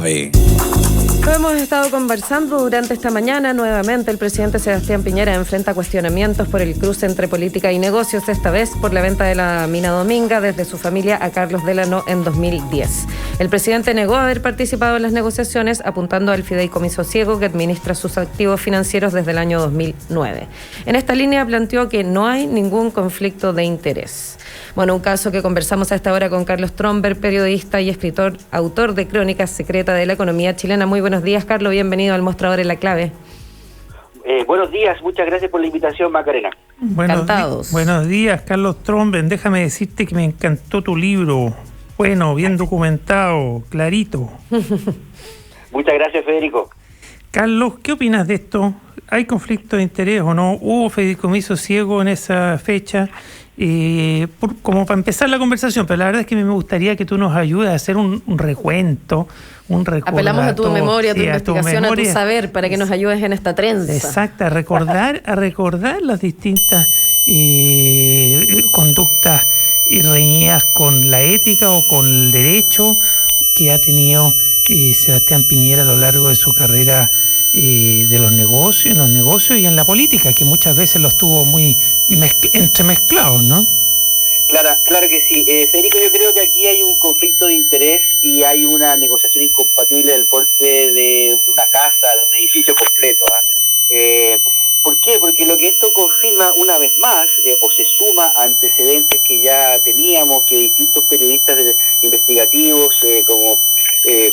Oye. Lo hemos estado conversando durante esta mañana. Nuevamente el presidente Sebastián Piñera enfrenta cuestionamientos por el cruce entre política y negocios, esta vez por la venta de la mina Dominga desde su familia a Carlos Delano en 2010. El presidente negó haber participado en las negociaciones, apuntando al fideicomiso ciego que administra sus activos financieros desde el año 2009. En esta línea planteó que no hay ningún conflicto de interés. Bueno, un caso que conversamos a esta hora con Carlos Tromber, periodista y escritor, autor de Crónicas Secretas de la Economía Chilena. Muy buenos días, Carlos, bienvenido al Mostrador en la Clave. Buenos días, muchas gracias por la invitación, Macarena. Encantados. Buenos días, Carlos Tromber. Déjame decirte que me encantó tu libro. Bueno, bien documentado, clarito. Muchas gracias, Federico. Carlos, ¿qué opinas de esto? ¿Hay conflicto de interés o no? ¿Hubo fideicomiso ciego en esa fecha? Como para empezar la conversación, pero la verdad es que me gustaría que tú nos ayudes a hacer un recuento, un recordatorio. Apelamos a tu memoria, a tu investigación, a tu saber, para que nos ayudes en esta trenza. Exacto, a recordar las distintas conductas reñidas con la ética o con el derecho que ha tenido Sebastián Piñera a lo largo de su carrera de los negocios, en los negocios y en la política, que muchas veces los tuvo muy entremezclados, ¿no? Claro que sí. Federico, yo creo que aquí hay un conflicto de interés y hay una negociación incompatible del porte de una casa, de un edificio completo. ¿Por qué? Porque lo que esto confirma una vez más, o se suma a antecedentes que ya teníamos, que distintos periodistas investigativos,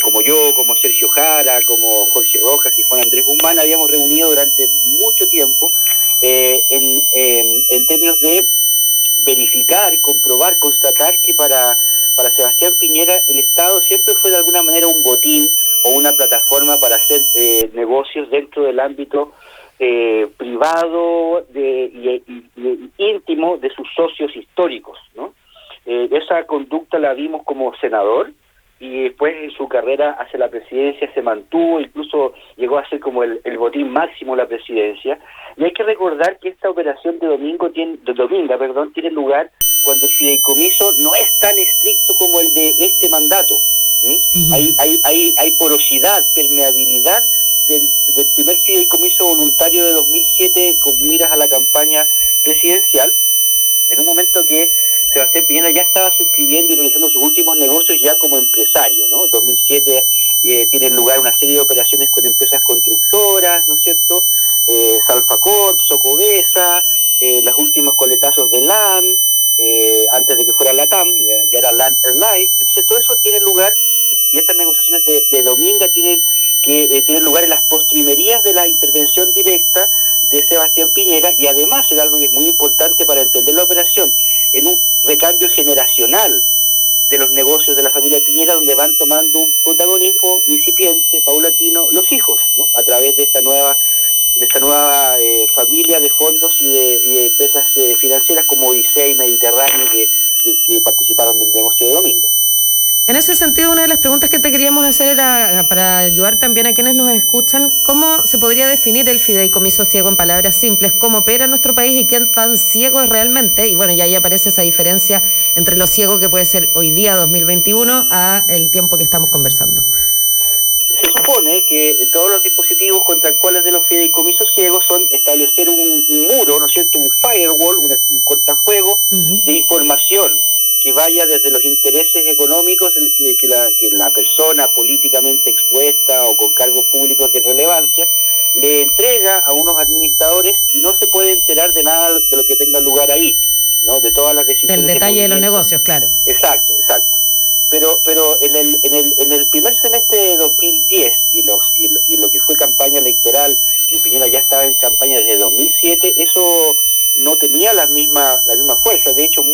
como yo, como Sergio Jara, como Jorge Rojas y Juan Andrés Guzmán, habíamos reunido durante mucho tiempo en términos de verificar, comprobar, constatar que para Sebastián Piñera el Estado siempre fue de alguna manera un botín o una plataforma para hacer negocios dentro del ámbito privado y íntimo de sus socios históricos, ¿no? Esa conducta la vimos como senador y después en su carrera hacia la presidencia se mantuvo, incluso llegó a ser como el botín máximo de la presidencia. Y hay que recordar que esta operación de Dominga tiene lugar cuando el fideicomiso no es tan estricto como el de este mandato. Uh-huh. Hay porosidad, permeabilidad del primer fideicomiso voluntario de 2007 con miras a la campaña presidencial, en un momento que Sebastián Piñera ya estaba suscribiendo y realizando sus últimos negocios ya como empresario, ¿no? En 2007 tienen lugar una serie de operaciones con empresas constructoras, ¿no es cierto? Salfacorp, Socobesa, los últimos coletazos de LAN, antes de que fuera LATAM, ya era LAN Airlines. Entonces todo eso tiene lugar, y estas negociaciones de Dominga tienen lugar en las postrimerías de la intervención directa de Sebastián Piñera, y además es algo que es muy importante para entender la operación, en un recambio generacional de los negocios de la familia Piñera, donde van tomando un protagonismo incipiente, paulatino, los hijos, ¿no? A través de esta nueva familia de fondos y de empresas financieras como Odisea y Mediterráneo que participaron del negocio de Dominga. En ese sentido, una de las preguntas que te queríamos hacer era, para ayudar también a quienes nos escuchan, ¿cómo se podría definir el fideicomiso ciego en palabras simples? ¿Cómo opera nuestro país y qué tan ciego es realmente? Y bueno, ya ahí aparece esa diferencia entre lo ciego que puede ser hoy día, 2021, a el tiempo que estamos conversando. Se supone que todos los dispositivos contractuales de los fideicomisos ciegos son establecer un muro, ¿no es cierto?, un firewall, un cortafuego de información que vaya desde los intereses económicos que la persona políticamente expuesta o con cargos públicos de relevancia le entrega a unos administradores y no se puede enterar de nada de lo que tenga lugar ahí, ¿no? De todas las decisiones. Del detalle de los negocios, claro. Exacto. Pero en el primer semestre de 2010 y lo que fue campaña electoral, que Piñera ya estaba en campaña desde 2007, eso no tenía la misma fuerza. De hecho,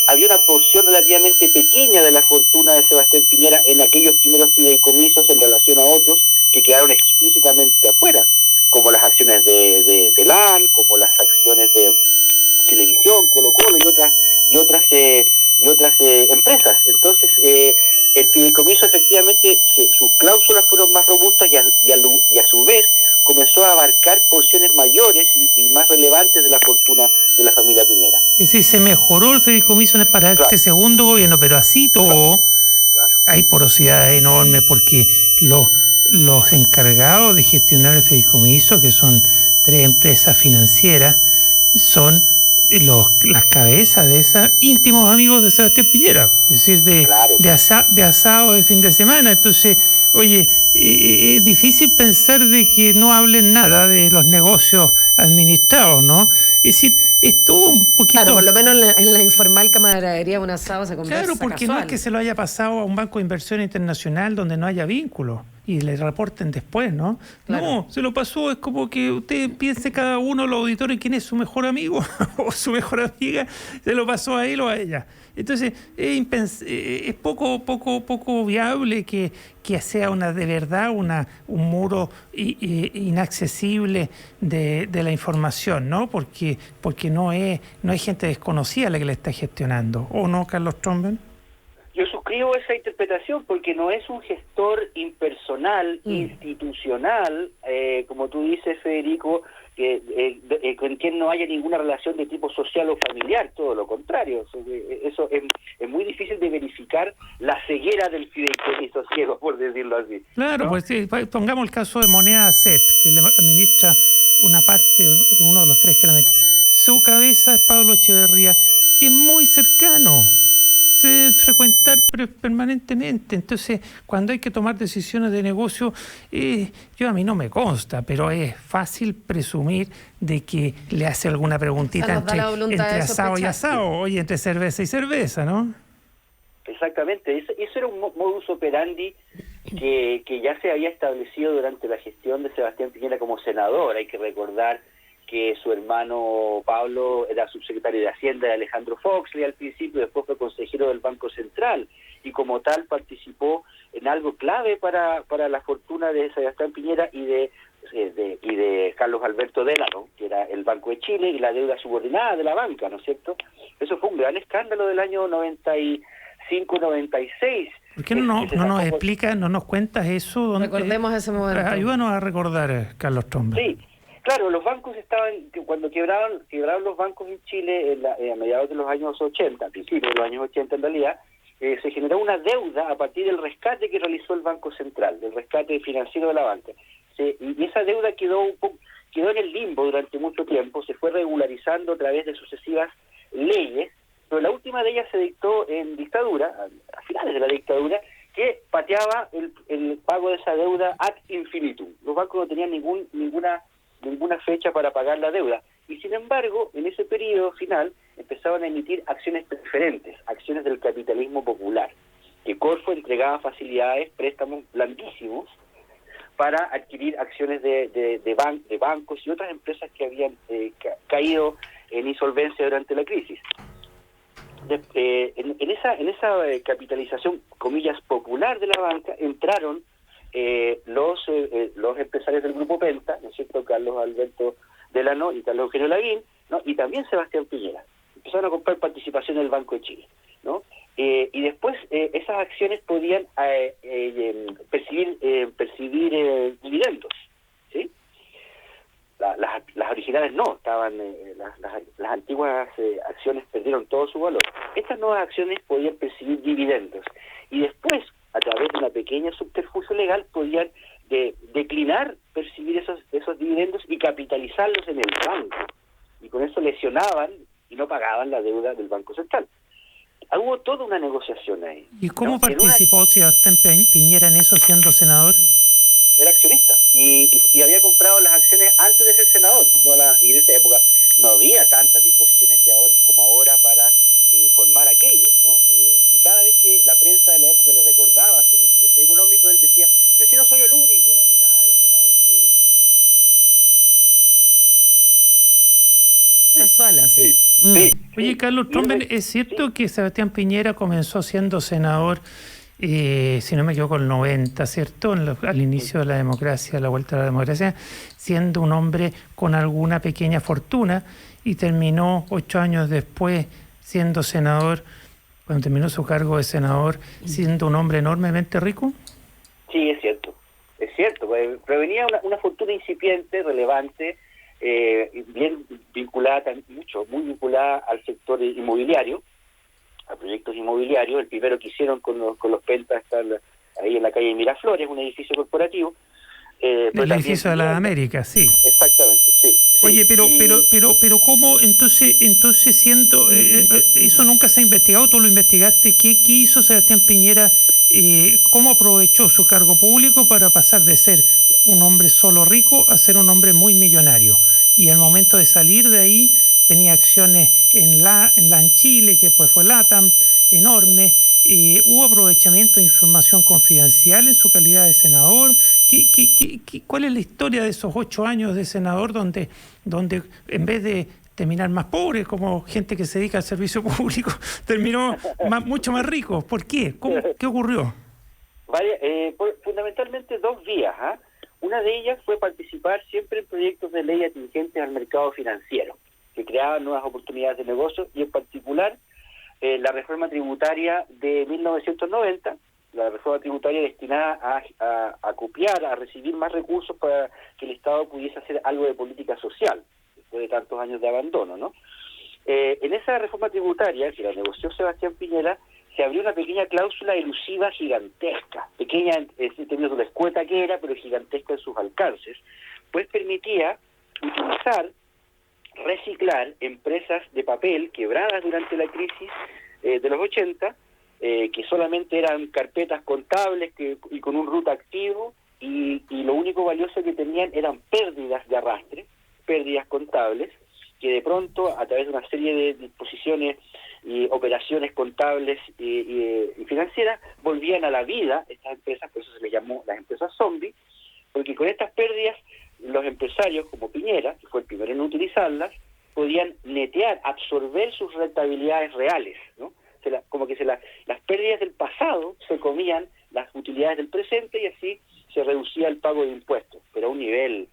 había una porción relativamente pequeña de la fortuna de Sebastián Piñera en aquellos primeros fideicomisos en relación a otros que quedaron explícitamente afuera, como las acciones de LAN, como las acciones de Televisión, Colo-Colo y otras empresas. Entonces, el fideicomiso efectivamente, sus cláusulas fueron más robustas y a su vez comenzó a abarcar porciones mayores y más relevantes de la fortuna de la familia Piñera. Es decir, se mejoró el fideicomiso para este segundo gobierno, pero así todo, hay porosidades enormes porque los encargados de gestionar el fideicomiso, que son 3 empresas financieras, son las cabezas de esas íntimos amigos de Sebastián Piñera, es decir, Claro. de asado de fin de semana. Entonces, oye, es difícil pensar de que no hablen nada de los negocios administrados, ¿no? Es decir, es todo un poquito... Claro, por lo menos en la informal camaradería un asado se conversa Claro, porque casual. no es que se lo haya pasado a un banco de inversión internacional donde no haya vínculo y le reporten después, ¿no? Claro. No, se lo pasó, es como que usted piense cada uno, los auditores, quién es su mejor amigo o su mejor amiga, se lo pasó a él o a ella. Entonces, es poco viable que sea de verdad un muro inaccesible de la información, ¿no? Porque no es gente desconocida la que la está gestionando. ¿O no, Carlos Tromben? Yo suscribo esa interpretación porque no es un gestor impersonal, institucional, como tú dices, Federico, con quien no haya ninguna relación de tipo social o familiar, todo lo contrario. Eso es muy difícil de verificar la ceguera del fideicomiso ciego, por decirlo así. Claro, ¿no? pues sí, pongamos el caso de Moneda SET, que le administra una parte, uno de los 3 que la administra. Su cabeza es Pablo Echeverría, que es muy cercano. Se deben frecuentar permanentemente. Entonces, cuando hay que tomar decisiones de negocio, a mí no me consta, pero es fácil presumir de que le hace alguna preguntita entre asado y asado, oye, entre cerveza y cerveza, ¿no? Exactamente, eso era un modus operandi que ya se había establecido durante la gestión de Sebastián Piñera como senador. Hay que recordar que su hermano Pablo era subsecretario de Hacienda de Alejandro Foxley al principio, después fue consejero del Banco Central y como tal participó en algo clave para la fortuna de Sebastián Piñera y de Carlos Alberto Delano, que era el Banco de Chile y la deuda subordinada de la banca, ¿no es cierto? Eso fue un gran escándalo del año 95-96. ¿Por qué no nos explica, no nos cuentas eso? Recordemos ese momento. Ayúdanos a recordar, Carlos Trombe. Sí. Claro, los bancos cuando quebraron los bancos en Chile a mediados de los años 80, a principios de los años 80 en realidad, se generó una deuda a partir del rescate que realizó el Banco Central, del rescate financiero de la banca. Y esa deuda quedó en el limbo durante mucho tiempo, se fue regularizando a través de sucesivas leyes, pero la última de ellas se dictó en dictadura, a finales de la dictadura, que pateaba el pago de esa deuda ad infinitum. Los bancos no tenían ninguna fecha para pagar la deuda. Y sin embargo, en ese periodo final empezaban a emitir acciones preferentes, acciones del capitalismo popular, que Corfo entregaba facilidades, préstamos blandísimos para adquirir acciones de bancos y otras empresas que habían caído en insolvencia durante la crisis. En esa capitalización, comillas, popular de la banca, entraron los empresarios del Grupo Penta, ¿no es cierto?, Carlos Alberto Delano y Carlos Eugenio Lavín, ¿no?, y también Sebastián Piñera. Empezaron a comprar participación en el Banco de Chile, ¿no? Y después esas acciones podían percibir dividendos, ¿sí? Las originales no, las antiguas acciones perdieron todo su valor. Estas nuevas acciones podían percibir dividendos y después, a través de una pequeña subterfugio legal, podían declinar percibir esos dividendos y capitalizarlos en el banco. Y con eso lesionaban y no pagaban la deuda del Banco Central. Hubo toda una negociación ahí. ¿Y cómo participó Sebastián Piñera en eso siendo senador? Era accionista y había comprado las acciones antes de ser senador. Y en esa época no había tantas disposiciones como ahora para informar aquello, ¿no? Y cada vez que la prensa de la época le recordaba sus intereses económicos, él decía, pero si no soy el único, la mitad de los senadores tienen... Casual, así. Sí. Oye, Carlos Tromben, ¿es cierto que Sebastián Piñera comenzó siendo senador, si no me equivoco, el 90, ¿cierto? Al inicio de la democracia, la vuelta a la democracia, siendo un hombre con alguna pequeña fortuna y terminó 8 años después siendo senador, cuando terminó su cargo de senador, siendo un hombre enormemente rico? Sí, es cierto, provenía una fortuna incipiente, relevante, bien vinculada, muy vinculada al sector inmobiliario, a proyectos inmobiliarios. El primero que hicieron con los Pentas está ahí en la calle Miraflores, un edificio corporativo. El edificio de las Américas, sí. Exactamente, sí. Oye, pero ¿cómo entonces siento, eso nunca se ha investigado? Tú lo investigaste. ¿Qué hizo Sebastián Piñera? ¿Cómo aprovechó su cargo público para pasar de ser un hombre solo rico a ser un hombre muy millonario? Y al momento de salir de ahí tenía acciones en LAN Chile, que después fue LATAM, enorme. ¿Hubo aprovechamiento de información confidencial en su calidad de senador? ¿Cuál es la historia de esos 8 años de senador donde en vez de terminar más pobre, como gente que se dedica al servicio público, terminó mucho más rico? ¿Por qué? ¿Qué ocurrió? Fundamentalmente 2 vías. Una de ellas fue participar siempre en proyectos de ley atingentes al mercado financiero, que creaban nuevas oportunidades de negocio, y en particular la reforma tributaria de 1990, la reforma tributaria destinada a copiar, a recibir más recursos para que el Estado pudiese hacer algo de política social, después de tantos años de abandono, ¿no? En esa reforma tributaria, que la negoció Sebastián Piñera, se abrió una pequeña cláusula elusiva gigantesca, pequeña en términos de la escueta que era, pero gigantesca en sus alcances, pues permitía reciclar empresas de papel quebradas durante la crisis de los 80, que solamente eran carpetas contables y con un root activo, y lo único valioso que tenían eran pérdidas de arrastre, pérdidas contables, que de pronto, a través de una serie de disposiciones y operaciones contables y financieras, volvían a la vida estas empresas. Por eso se les llamó las empresas zombies, porque con estas pérdidas los empresarios como Piñera, que fue el primero en utilizarlas, podían netear, absorber sus rentabilidades reales, ¿no? Las pérdidas del pasado se comían las utilidades del presente, y así se reducía el pago de impuestos, pero a un nivel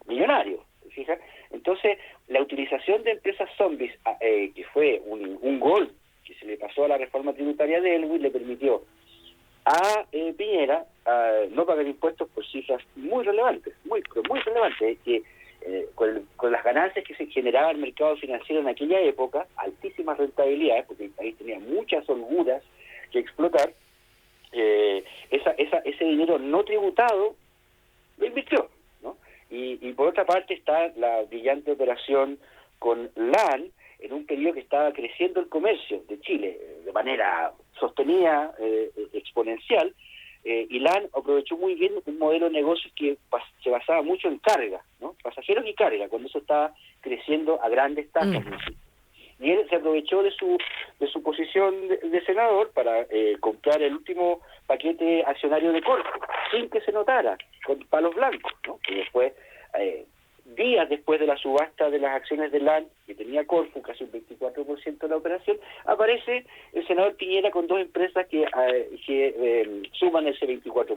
millonario, ¿te fijas? Entonces, la utilización de empresas zombies, que fue un gol que se le pasó a la reforma tributaria de Elwin, le permitió a Piñera no pagar impuestos por cifras muy relevantes, muy relevantes, que con las ganancias que se generaba el mercado financiero en aquella época, altísimas rentabilidades, porque el país tenía muchas holguras que explotar, ese dinero no tributado lo invirtió, ¿no? Y por otra parte está la brillante operación con LAN, en un periodo que estaba creciendo el comercio de Chile de manera sostenida, exponencial, y LAN aprovechó muy bien un modelo de negocio que se basaba mucho en carga, ¿no? Pasajeros y carga, cuando eso estaba creciendo a grandes tasas. Y él se aprovechó de su posición de senador para comprar el último paquete accionario de Corfo, sin que se notara, con palos blancos, ¿no? Y después, días después de la subasta de las acciones de LAN, que tenía Corfo, casi un 24% de la operación, aparece el senador Piñera con 2 empresas que suman ese 24%,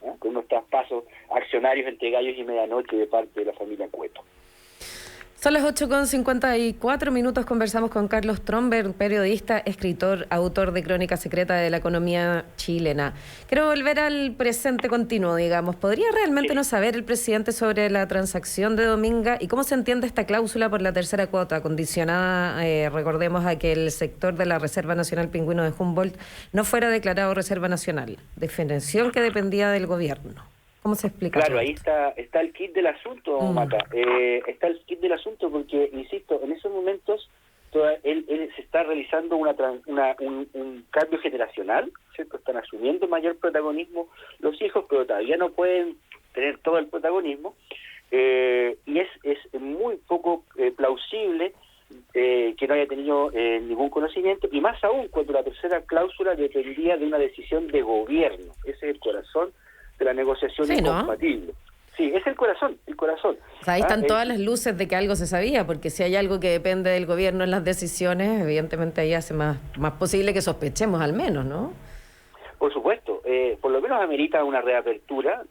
¿no? Con unos traspasos accionarios entre gallos y medianoche de parte de la familia Cueto. Son las 8:54, conversamos con Carlos Stromberg, periodista, escritor, autor de Crónica Secreta de la Economía Chilena. Quiero volver al presente continuo, digamos. ¿Podría realmente no saber el presidente sobre la transacción de Dominga y cómo se entiende esta cláusula por la tercera cuota, condicionada, recordemos, a que el sector de la Reserva Nacional Pingüino de Humboldt no fuera declarado Reserva Nacional, definición que dependía del gobierno? ¿Cómo se explica? Claro, ahí está el kit del asunto, Maca. Está el kit del asunto porque, insisto, en esos momentos él se está realizando un cambio generacional, ¿cierto? Están asumiendo mayor protagonismo los hijos, pero todavía no pueden tener todo el protagonismo, y es muy poco plausible que no haya tenido ningún conocimiento, y más aún cuando la tercera cláusula dependía de una decisión de gobierno. Ese es el corazón de la negociación incompatible. ¿No? Sí, es el corazón. O sea, ahí están todas las luces de que algo se sabía, porque si hay algo que depende del gobierno en las decisiones, evidentemente ahí hace más posible que sospechemos al menos, ¿no? Por supuesto, por lo menos amerita una reapertura,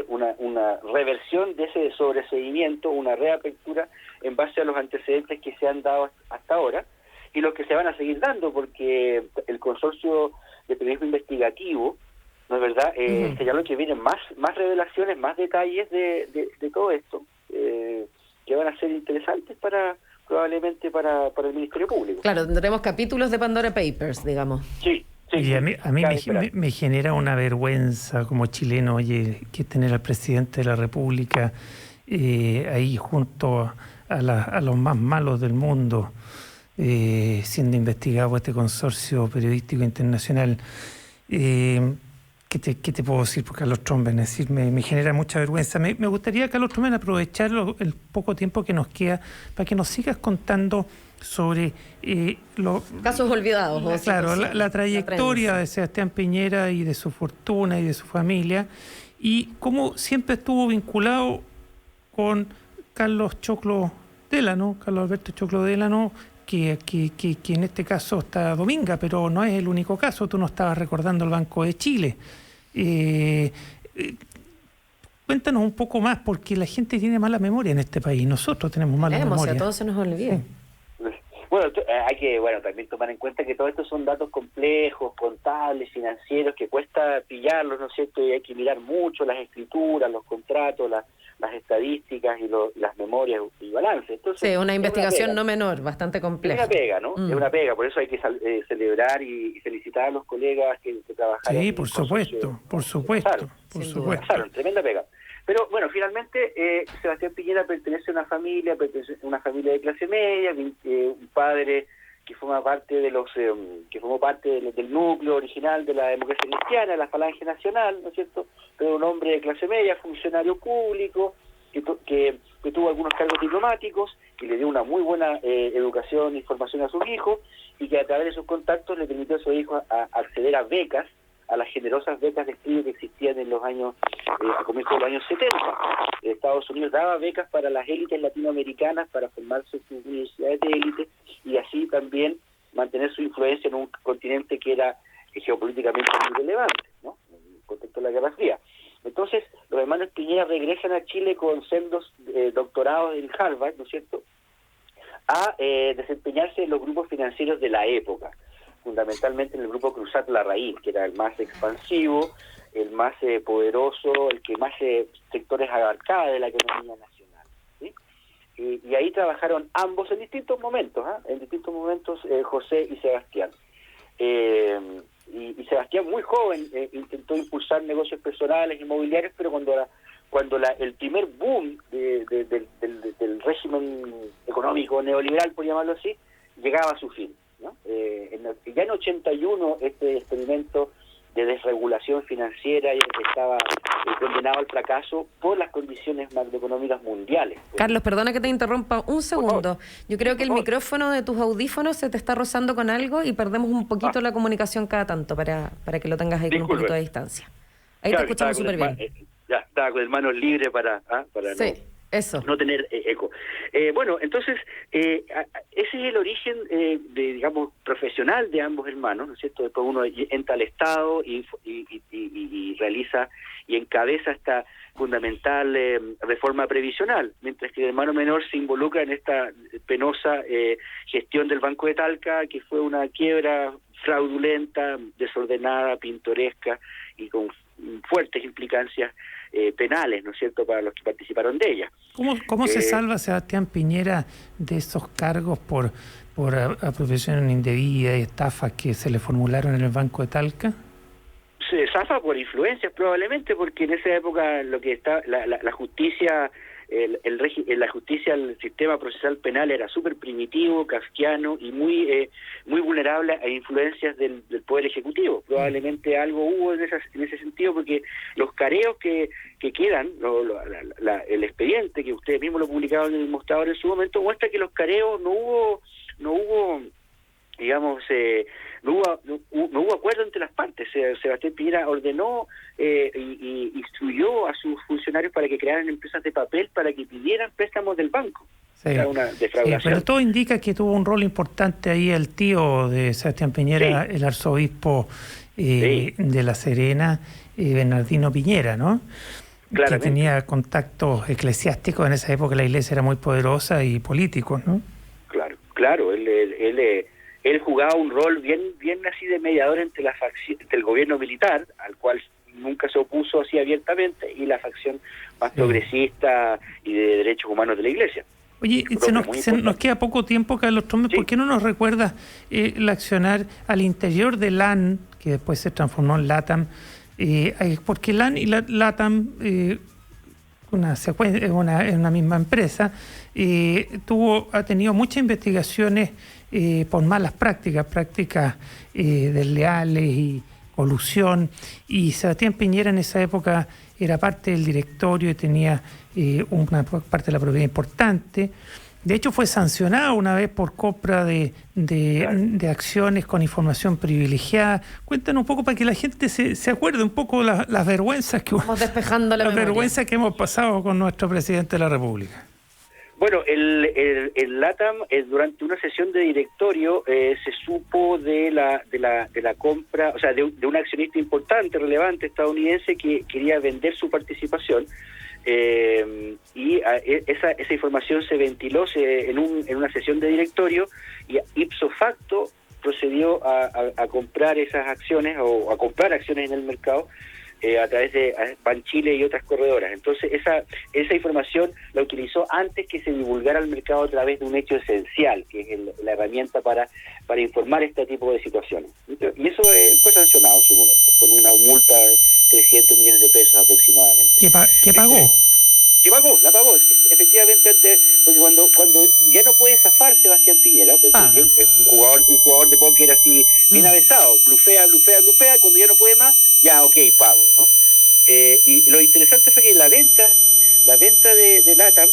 una reversión de ese sobreseguimiento, una reapertura en base a los antecedentes que se han dado hasta ahora y los que se van a seguir dando, porque el consorcio de periodismo investigativo, ¿no es verdad? Señaló que vienen más revelaciones, más detalles de todo esto, que van a ser interesantes para probablemente para el Ministerio Público. Claro, tendremos capítulos de Pandora Papers, digamos. Sí. Y a mí me genera una vergüenza como chileno, oye, que tener al presidente de la República ahí junto a los más malos del mundo, siendo investigado por este consorcio periodístico internacional. ¿Qué te puedo decir por Carlos Tromben? Es decir, me genera mucha vergüenza. Me gustaría, Carlos Tromben, aprovechar el poco tiempo que nos queda para que nos sigas contando sobre casos olvidados. Claro, la trayectoria de Sebastián Piñera y de su fortuna y de su familia, y cómo siempre estuvo vinculado con Carlos Choclo Delano, Carlos Alberto Choclo Delano, que en este caso está Dominga, pero no es el único caso. Tú no estabas recordando el Banco de Chile. Cuéntanos un poco más, porque la gente tiene mala memoria en este país. Nosotros tenemos mala memoria. A todos se nos olvida. Bueno, hay que también tomar en cuenta que todo esto son datos complejos, contables, financieros, que cuesta pillarlos, ¿no es cierto? Y hay que mirar mucho las escrituras, los contratos, las estadísticas y las memorias y balances. Entonces, sí, una investigación no menor, bastante compleja. Es una pega, ¿no? Es una pega, por eso hay que celebrar y felicitar a los colegas que trabajaron. Sí, por supuesto. Pasaron, tremenda pega. Pero bueno, finalmente Sebastián Piñera pertenece a una familia de clase media, un padre que forma parte de formó parte del núcleo original de la democracia cristiana, la Falange Nacional, ¿no es cierto? Pero un hombre de clase media, funcionario público, que tuvo algunos cargos diplomáticos, que le dio una muy buena educación y formación a sus hijos, y que a través de sus contactos le permitió a sus hijos acceder a becas, a las generosas becas de estudio que existían en los años, a comienzos de los años 70. Estados Unidos daba becas para las élites latinoamericanas para formarse en sus universidades de élite y así también mantener su influencia en un continente que era geopolíticamente muy relevante, ¿no? En el contexto de la Guerra Fría. Entonces, los hermanos Piñera regresan a Chile con sendos doctorados en Harvard, ¿no es cierto?, a desempeñarse en los grupos financieros de la época, fundamentalmente en el grupo Cruzat Larraín, que era el más expansivo, el más poderoso, el que más sectores abarcaba de la economía nacional, ¿sí? Y ahí trabajaron ambos en distintos momentos, José y Sebastián. Y Sebastián, muy joven, intentó impulsar negocios personales, inmobiliarios, pero cuando el primer boom del régimen económico neoliberal, por llamarlo así, llegaba a su fin, ¿no? Ya en 81 este experimento de desregulación financiera estaba condenado al fracaso por las condiciones macroeconómicas mundiales. Carlos, perdona que te interrumpa un segundo. Yo creo que el micrófono de tus audífonos se te está rozando con algo y perdemos un poquito la comunicación cada tanto para que lo tengas ahí con un poquito de distancia. Ahí claro, te escuchamos súper bien. Ya estaba con el manos libres para sí. No tener eco. Bueno, entonces, ese es el origen, digamos, profesional de ambos hermanos, ¿no es cierto? Después uno entra al Estado y realiza y encabeza esta fundamental reforma previsional, mientras que el hermano menor se involucra en esta penosa gestión del Banco de Talca, que fue una quiebra fraudulenta, desordenada, pintoresca y con fuertes implicancias penales, ¿no es cierto?, para los que participaron de ella. ¿Cómo se salva Sebastián Piñera de esos cargos por apropiación indebida y estafas que se le formularon en el Banco de Talca? Se zafa por influencias probablemente, porque en esa época lo que está la justicia, la justicia, el sistema procesal penal era súper primitivo, kafkiano y muy vulnerable a influencias del Poder Ejecutivo. Probablemente algo hubo en ese sentido, porque los careos que quedan, el expediente que ustedes mismos lo publicaron en el Mostrador en su momento, muestra que los careos no hubo digamos, no hubo acuerdo entre las partes. Sebastián Piñera ordenó y instruyó a sus funcionarios para que crearan empresas de papel para que pidieran préstamos del banco. Sí. Era una defraudación. Pero todo indica que tuvo un rol importante ahí el tío de Sebastián Piñera, sí, el arzobispo de La Serena, Bernardino Piñera, ¿no? Que tenía contactos eclesiásticos. En esa época la iglesia era muy poderosa y políticos, ¿no? Claro, él jugaba un rol bien así de mediador entre el gobierno militar, al cual nunca se opuso así abiertamente, y la facción más progresista y de derechos humanos de la Iglesia. Oye, nos queda poco tiempo, Carlos Tromben. ¿Sí? ¿Por qué no nos recuerdas el accionar al interior de LAN, que después se transformó en LATAM? Porque LAN y LATAM, una misma empresa, ha tenido muchas investigaciones por malas prácticas desleales y colusión, y Sebastián Piñera en esa época era parte del directorio y tenía una parte de la propiedad importante. De hecho, fue sancionado una vez por compra de acciones con información privilegiada. Cuéntanos un poco para que la gente se acuerde un poco las vergüenzas que hemos pasado con nuestro presidente de la República. Bueno, el LATAM, durante una sesión de directorio, se supo de la compra, o sea, de un accionista importante, relevante, estadounidense, que quería vender su participación, y esa información se ventiló en una sesión de directorio, y ipso facto procedió a comprar esas acciones, o a comprar acciones en el mercado, a través de Banchile y otras corredoras. Entonces esa información la utilizó antes que se divulgara al mercado a través de un hecho esencial, que es la herramienta para informar este tipo de situaciones. Y eso fue sancionado en su momento, con una multa de 300 millones de pesos aproximadamente. ¿Qué pagó? La pagó, efectivamente, porque cuando ya no puede zafar Sebastián Piñera, porque es un jugador de póker así bien avesado, blufea, cuando ya no puede más, ya, pago, ¿no? Y lo interesante fue que la venta de LATAM,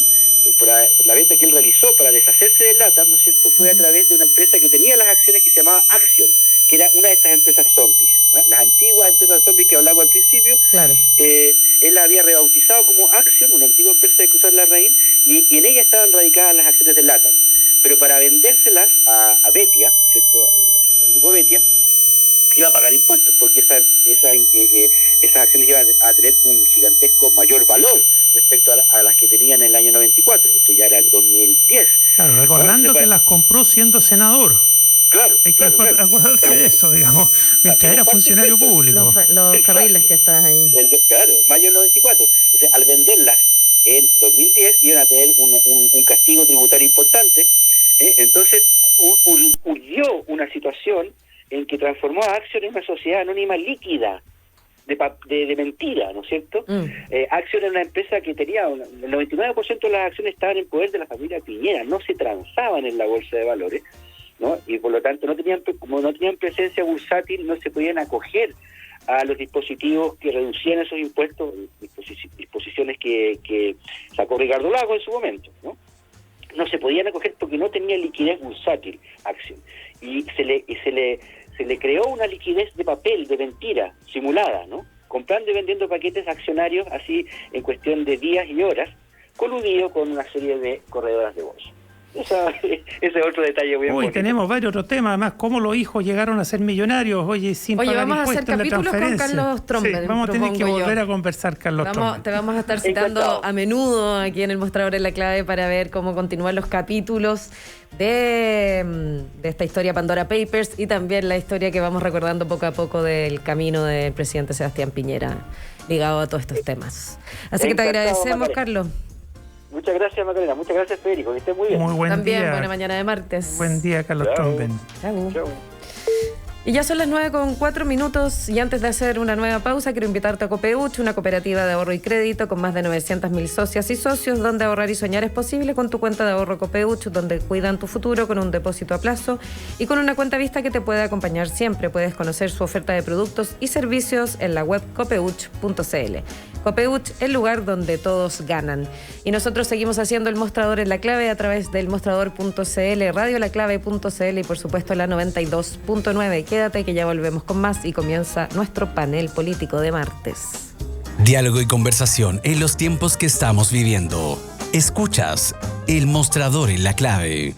la venta que él realizó para deshacerse de LATAM, ¿no es cierto?, fue a través de una empresa que tenía las acciones que se llamaba Axion, que era una de estas empresas zombies, ¿no? Las antiguas empresas zombies que hablaba al principio. Claro. Él la había rebautizado como Axion, una antigua empresa de Cruzar la Raíz, y en ella estaban radicadas las acciones de LATAM. Pero para vendérselas a Betia, ¿no es cierto?, al grupo Betia, iba a pagar impuestos, porque esas acciones iban a tener un gigantesco mayor valor respecto a las que tenían en el año 94, esto ya era el 2010. Claro, recordando que las compró siendo senador. Claro. Hay que acordarse de eso, digamos, mientras era funcionario público. Los carriles que estás ahí. Claro, mayo del 94. Entonces, al venderlas en 2010 iban a tener un castigo tributario importante. Entonces, urgió una situación en que transformó a Axion en una sociedad anónima líquida, de mentira, ¿no es cierto? Axion era una empresa que tenía el 99% de las acciones estaban en poder de la familia Piñera, no se transaban en la bolsa de valores, ¿no? Y por lo tanto como no tenían presencia bursátil, no se podían acoger a los dispositivos que reducían esos impuestos, disposiciones que sacó Ricardo Lagos en su momento, ¿no? No se podían acoger porque no tenía liquidez bursátil Axion, y se le creó una liquidez de papel, de mentira, simulada, ¿no? Comprando y vendiendo paquetes accionarios así en cuestión de días y horas, coludido con una serie de corredoras de bolsa. Ese es otro detalle muy importante. Tenemos varios otros temas, además, cómo los hijos llegaron a ser millonarios, sin pagar vamos a hacer capítulos con Carlos Tromben. Sí, vamos a tener que volver a conversar, Carlos Tromben. Te vamos a estar citando a menudo aquí en el Mostrador en la Clave para ver cómo continúan los capítulos de esta historia Pandora Papers, y también la historia que vamos recordando poco a poco del camino del presidente Sebastián Piñera ligado a todos estos temas. Así que te agradecemos, Macarena. Carlos. Muchas gracias, Macarena. Muchas gracias, Federico. Que estés muy bien. Muy buen También, día. buena mañana de martes. Buen día, Carlos Tromben. Chau. Y ya son las 9:04, y antes de hacer una nueva pausa, quiero invitarte a Copeuch, una cooperativa de ahorro y crédito con más de 900.000 socias y socios, donde ahorrar y soñar es posible con tu cuenta de ahorro Copeuch, donde cuidan tu futuro con un depósito a plazo y con una cuenta vista que te puede acompañar siempre. Puedes conocer su oferta de productos y servicios en la web copeuch.cl. Copeuch, el lugar donde todos ganan. Y nosotros seguimos haciendo el Mostrador en la Clave a través del mostrador.cl, radiolaclave.cl y por supuesto la 92.9. Quédate que ya volvemos con más y comienza nuestro panel político de martes. Diálogo y conversación en los tiempos que estamos viviendo. Escuchas El Mostrador en la Clave.